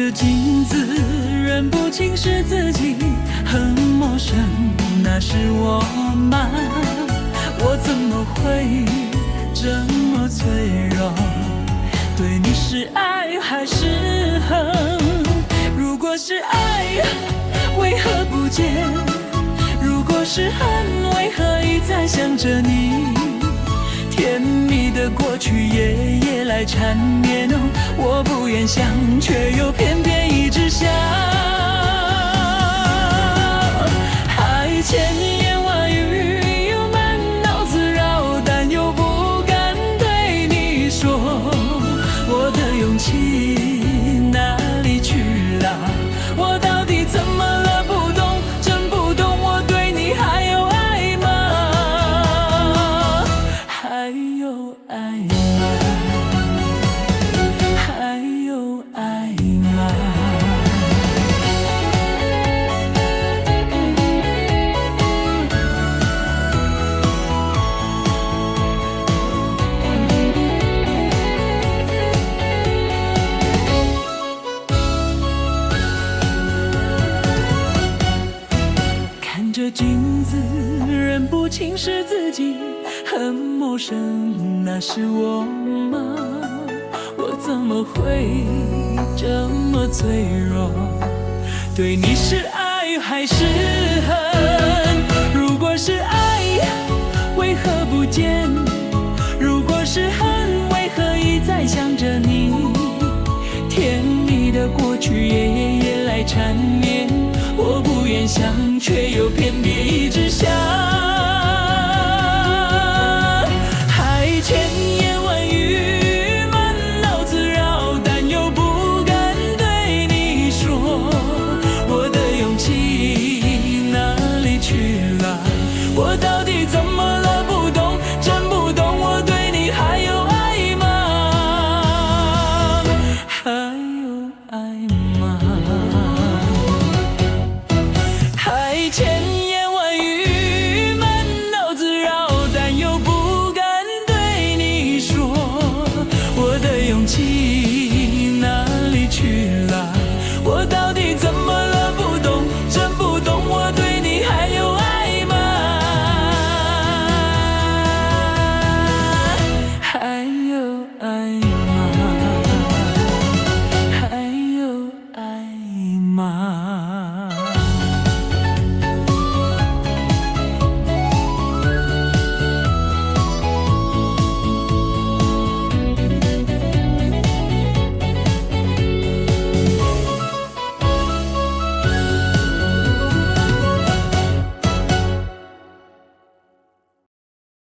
着镜子，认不清是自己，很陌生，那是我吗？我怎么会这么脆弱？对你是爱还是恨？如果是爱，为何不见？如果是恨，为何一再想着你？甜蜜的过去夜夜来缠绵，我不愿想，却又偏偏一直想。还千言万语，又满脑子绕，但又不敢对你说。我的勇气哪里去了？我到底怎么了？不懂，真不懂，我对你还有爱吗？还有爱吗？还有爱吗？看着镜子，认不清是自己，很陌生，那是我吗？我怎么会这么脆弱？对你是爱还是恨？如果是爱，为何不见？如果是恨，为何一再想着你？甜蜜的过去夜夜来缠绵，我不愿想，却又偏偏一直想。还千言万语，满脑子绕，但又不敢对你说。我的勇气哪里去了？我到底怎么了？不懂，真不懂，我对你还有爱吗？还有爱吗？